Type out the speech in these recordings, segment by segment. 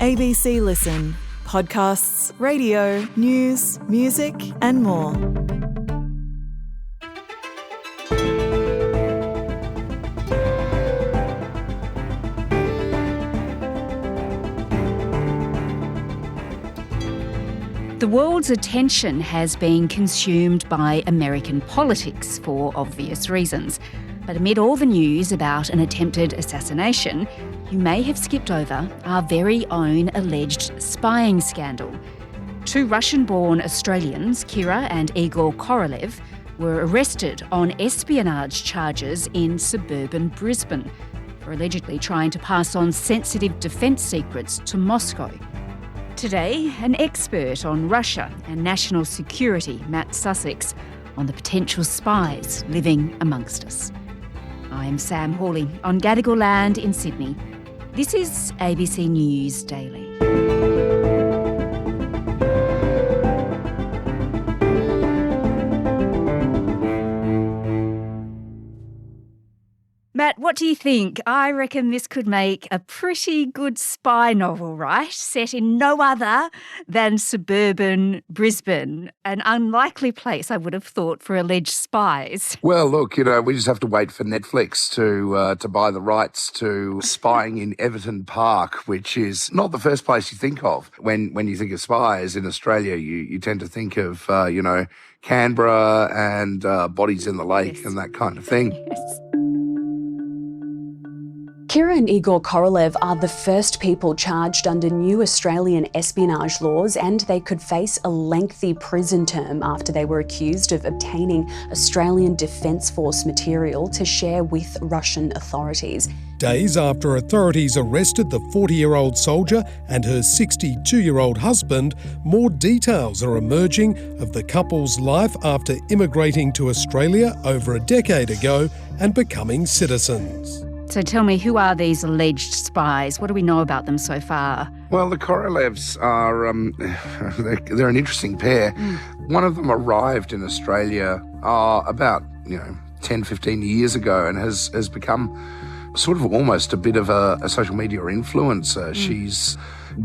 ABC Listen. Podcasts, radio, news, music and more. The world's attention has been consumed by American politics for obvious reasons. But amid all the news about an attempted assassination, you may have skipped over our very own alleged spying scandal. Two Russian-born Australians, Kira and Igor Korolev, were arrested on espionage charges in suburban Brisbane for allegedly trying to pass on sensitive defence secrets to Moscow. Today, an expert on Russia and national security, Matt Sussex, on the potential spies living amongst us. I'm Sam Hawley on Gadigal land in Sydney. This is ABC News Daily. Matt, what do you think? I reckon this could make a pretty good spy novel, right? Set in no other than suburban Brisbane, an unlikely place I would have thought for alleged spies. Well, look, we just have to wait for Netflix to buy the rights to spying in Everton Park, which is not the first place you think of. When you think of spies in Australia, you tend to think of, Canberra and bodies in the lake and that kind of thing. Yes. Kira and Igor Korolev are the first people charged under new Australian espionage laws, and they could face a lengthy prison term after they were accused of obtaining Australian Defence Force material to share with Russian authorities. Days after authorities arrested the 40-year-old soldier and her 62-year-old husband, more details are emerging of the couple's life after immigrating to Australia over a decade ago and becoming citizens. So tell me, who are these alleged spies? What do we know about them so far? Well, the Korolevs are, they're an interesting pair. One of them arrived in Australia about, 10, 15 years ago and has become sort of almost a bit of a social media influencer. She's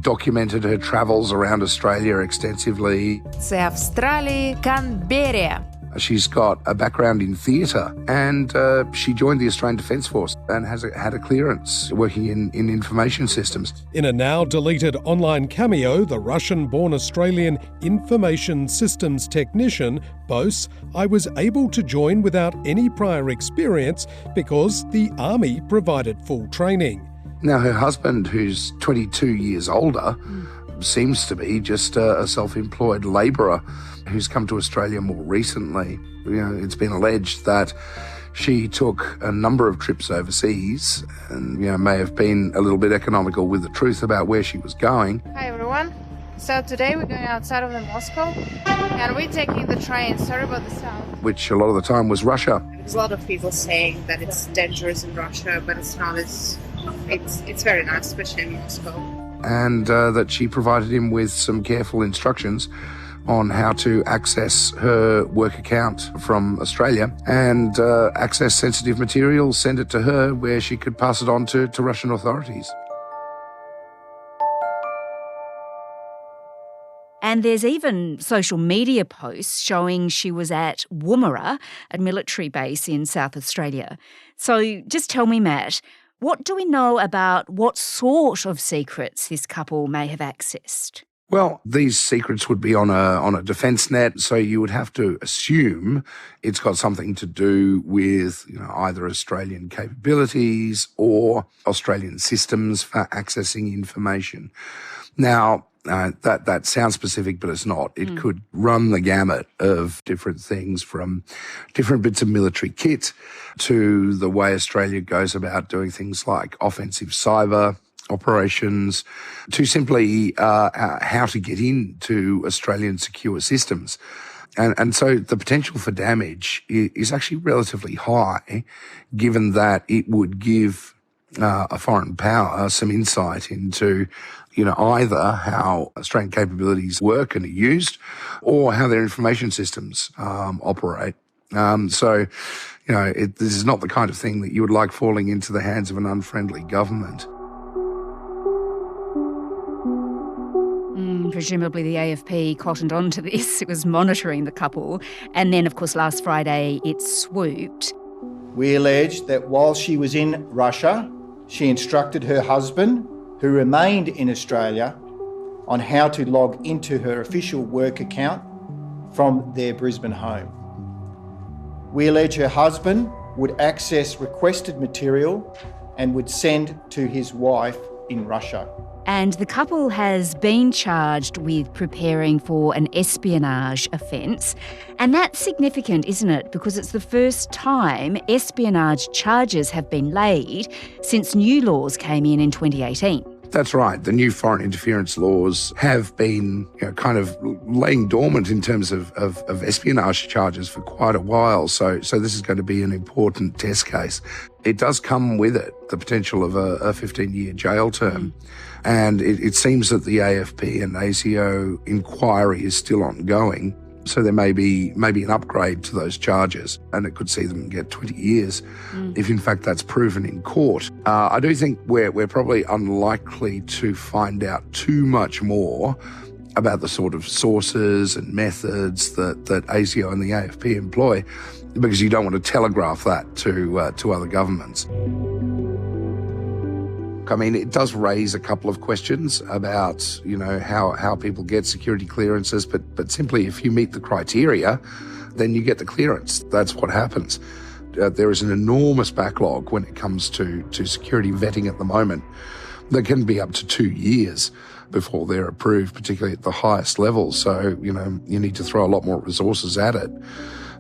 documented her travels around Australia extensively. Це Австралії, Канберра. She's got a background in theatre and she joined the Australian Defence Force and had a clearance working in information systems. In a now-deleted online cameo, the Russian-born Australian information systems technician boasts, "I was able to join without any prior experience because the Army provided full training." Now, her husband, who's 22 years older, seems to be just a self-employed labourer who's come to Australia more recently. It's been alleged that she took a number of trips overseas and, may have been a little bit economical with the truth about where she was going. Hi everyone. So today we're going outside of the Moscow and we're taking the train, sorry about the sound. Which a lot of the time was Russia. There's a lot of people saying that it's dangerous in Russia, but it's not. It's very nice, especially in Moscow. And that she provided him with some careful instructions on how to access her work account from Australia and access sensitive material, send it to her where she could pass it on to Russian authorities. And there's even social media posts showing she was at Woomera, a military base in South Australia. So just tell me, Matt, what do we know about what sort of secrets this couple may have accessed? Well, these secrets would be on a defence net, so you would have to assume it's got something to do with either Australian capabilities or Australian systems for accessing information. Now, that sounds specific, but it's not. It could run the gamut of different things, from different bits of military kit to the way Australia goes about doing things like offensive cyber operations, to simply how to get into Australian secure systems. And so the potential for damage is actually relatively high, given that it would give a foreign power some insight into, either how Australian capabilities work and are used, or how their information systems operate. This is not the kind of thing that you would like falling into the hands of an unfriendly government. presumably the AFP cottoned onto this. It was monitoring the couple. And then, of course, last Friday it swooped. We allege that while she was in Russia, she instructed her husband, who remained in Australia, on how to log into her official work account from their Brisbane home. We allege her husband would access requested material and would send to his wife in Russia. And the couple has been charged with preparing for an espionage offence. And that's significant, isn't it? Because it's the first time espionage charges have been laid since new laws came in 2018. That's right. The new foreign interference laws have been kind of laying dormant in terms of espionage charges for quite a while. So this is going to be an important test case. It does come with it the potential of a 15-year jail term. And it seems that the AFP and ASIO inquiry is still ongoing. So there may be an upgrade to those charges, and it could see them get 20 years if in fact that's proven in court. I do think we're probably unlikely to find out too much more about the sort of sources and methods that ASIO and the AFP employ, because you don't want to telegraph that to other governments. I mean, it does raise a couple of questions about, how people get security clearances, but simply if you meet the criteria, then you get the clearance. That's what happens. There is an enormous backlog when it comes to security vetting at the moment. That can be up to 2 years before they're approved, particularly at the highest levels. So, you need to throw a lot more resources at it.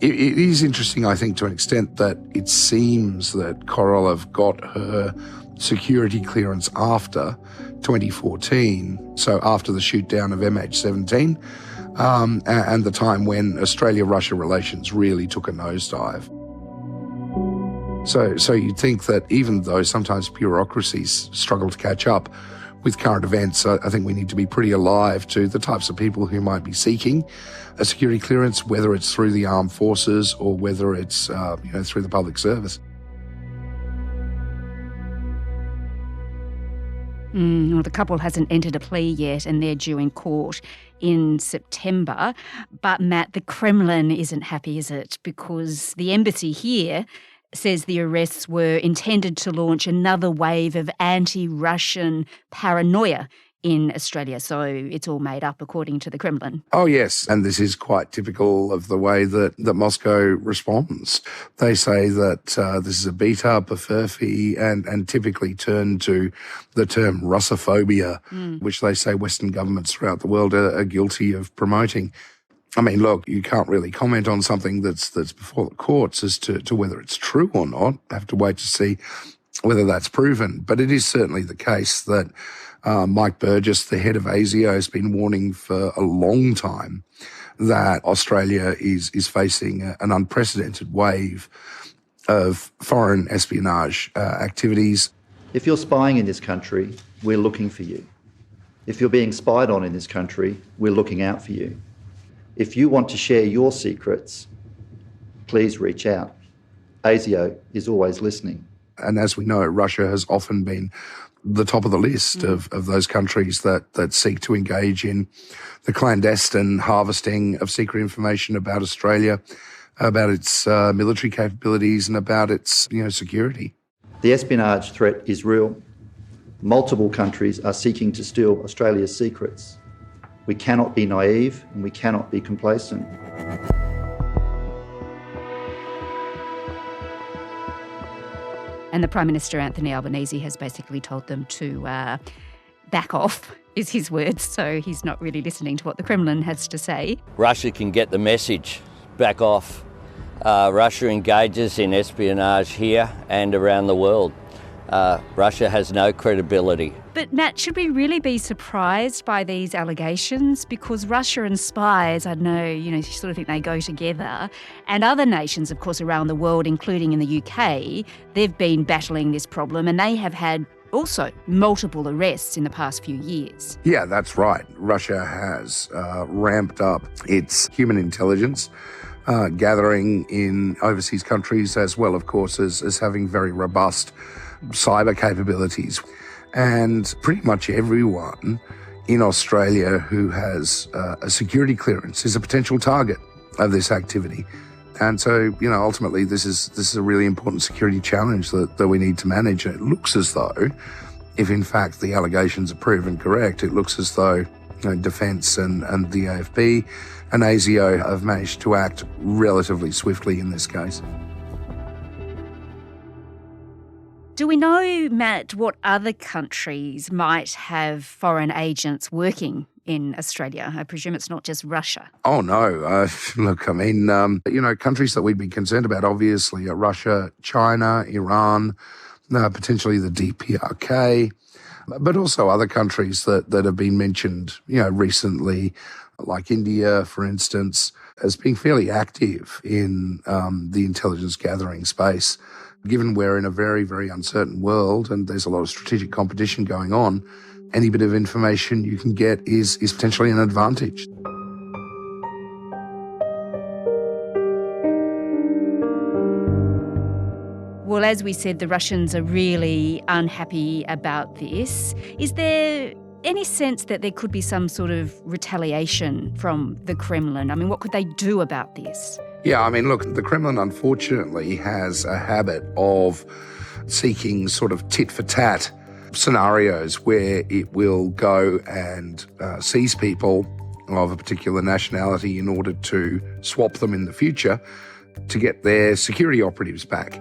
It is interesting, I think, to an extent that it seems that Korolev got her security clearance after 2014, so after the shoot down of MH17, and the time when Australia-Russia relations really took a nosedive. So you'd think that even though sometimes bureaucracies struggle to catch up with current events, I think we need to be pretty alive to the types of people who might be seeking a security clearance, whether it's through the armed forces or whether it's through the public service. Well, the couple hasn't entered a plea yet and they're due in court in September. But Matt, the Kremlin isn't happy, is it? Because the embassy here says the arrests were intended to launch another wave of anti-Russian paranoia in Australia. So it's all made up, according to the Kremlin. Oh, yes. And this is quite typical of the way that Moscow responds. They say that this is a beat-up, a furphy, and typically turn to the term Russophobia, which they say Western governments throughout the world are guilty of promoting. I mean, look, you can't really comment on something that's before the courts as to whether it's true or not. Have to wait to see whether that's proven. But it is certainly the case that Mike Burgess, the head of ASIO, has been warning for a long time that Australia is facing an unprecedented wave of foreign espionage activities. If you're spying in this country, we're looking for you. If you're being spied on in this country, we're looking out for you. If you want to share your secrets, please reach out. ASIO is always listening. And as we know, Russia has often been the top of the list of those countries that seek to engage in the clandestine harvesting of secret information about Australia, about its military capabilities and about its security. The espionage threat is real. Multiple countries are seeking to steal Australia's secrets. We cannot be naive and we cannot be complacent. And the Prime Minister, Anthony Albanese, has basically told them to back off, is his words. So he's not really listening to what the Kremlin has to say. Russia can get the message, back off. Russia engages in espionage here and around the world. Russia has no credibility. But Matt, should we really be surprised by these allegations? Because Russia and spies, I know, you sort of think they go together. And other nations, of course, around the world, including in the UK, they've been battling this problem and they have had also multiple arrests in the past few years. Yeah, that's right. Russia has ramped up its human intelligence gathering in overseas countries, as well, of course, as having very robust cyber capabilities. And pretty much everyone in Australia who has a security clearance is a potential target of this activity. And so, ultimately this is a really important security challenge that we need to manage. And it looks as though, if in fact the allegations are proven correct, it looks as though Defence and the AFP and ASIO have managed to act relatively swiftly in this case. Do we know, Matt, what other countries might have foreign agents working in Australia? I presume it's not just Russia. Oh, no. Look, I mean, countries that we'd be concerned about, obviously, are Russia, China, Iran, potentially the DPRK, but also other countries that have been mentioned, recently, like India, for instance, as being fairly active in the intelligence gathering space. Given we're in a very, very uncertain world and there's a lot of strategic competition going on, any bit of information you can get is potentially an advantage. Well, as we said, the Russians are really unhappy about this. Is there any sense that there could be some sort of retaliation from the Kremlin? I mean, what could they do about this? Yeah, I mean, look, the Kremlin unfortunately has a habit of seeking sort of tit-for-tat scenarios where it will go and seize people of a particular nationality in order to swap them in the future to get their security operatives back.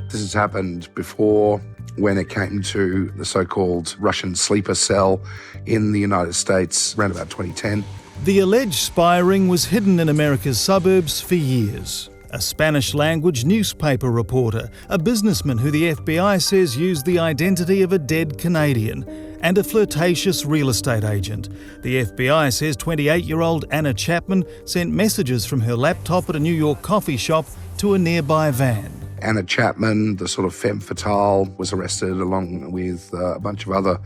This has happened before when it came to the so-called Russian sleeper cell in the United States around about 2010. The alleged spy ring was hidden in America's suburbs for years. A Spanish-language newspaper reporter, a businessman who the FBI says used the identity of a dead Canadian, and a flirtatious real estate agent. The FBI says 28-year-old Anna Chapman sent messages from her laptop at a New York coffee shop to a nearby van. Anna Chapman, the sort of femme fatale, was arrested along with a bunch of other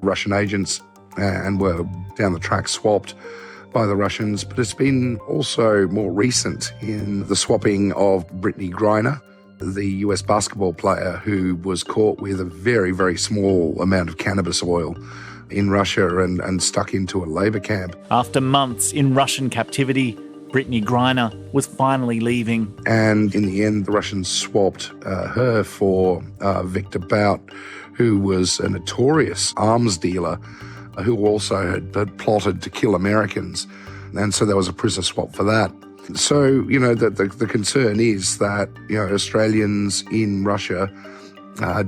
Russian agents and were down the track swapped by the Russians. But it's been also more recent in the swapping of Brittany Griner, the US basketball player who was caught with a very, very small amount of cannabis oil in Russia and stuck into a labour camp. After months in Russian captivity, Brittany Griner was finally leaving. And in the end, the Russians swapped her for Victor Bout, who was a notorious arms dealer who also had plotted to kill Americans. And so there was a prisoner swap for that. So, the concern is that, Australians in Russia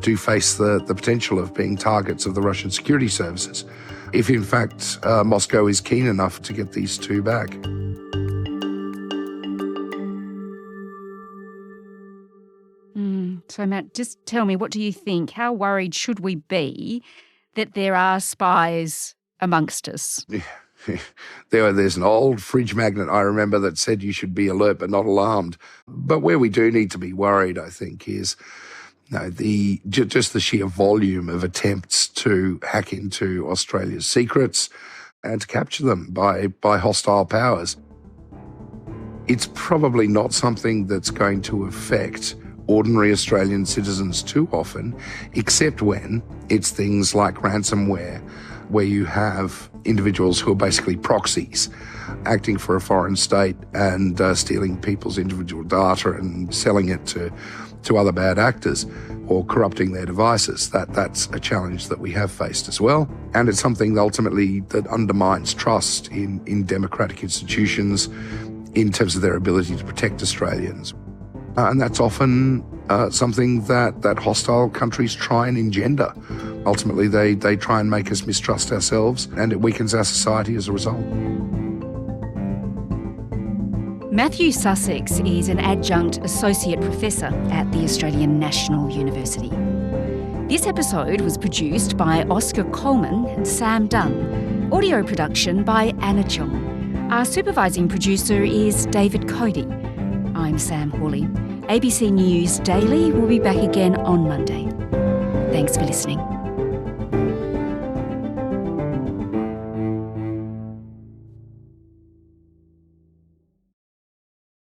do face the potential of being targets of the Russian security services, if in fact Moscow is keen enough to get these two back. So, Matt, just tell me, what do you think? How worried should we be that there are spies amongst us? There's an old fridge magnet I remember that said you should be alert but not alarmed. But where we do need to be worried, I think, is just the sheer volume of attempts to hack into Australia's secrets and to capture them by hostile powers. It's probably not something that's going to affect ordinary Australian citizens too often, except when it's things like ransomware, where you have individuals who are basically proxies acting for a foreign state and stealing people's individual data and selling it to other bad actors or corrupting their devices. That's a challenge that we have faced as well. And it's something ultimately that undermines trust in democratic institutions in terms of their ability to protect Australians. And that's often something that hostile countries try and engender. Ultimately, they try and make us mistrust ourselves, and it weakens our society as a result. Matthew Sussex is an adjunct associate professor at the Australian National University. This episode was produced by Oscar Coleman and Sam Dunn. Audio production by Anna Chong. Our supervising producer is David Cody. I'm Sam Hawley. ABC News Daily will be back again on Monday. Thanks for listening.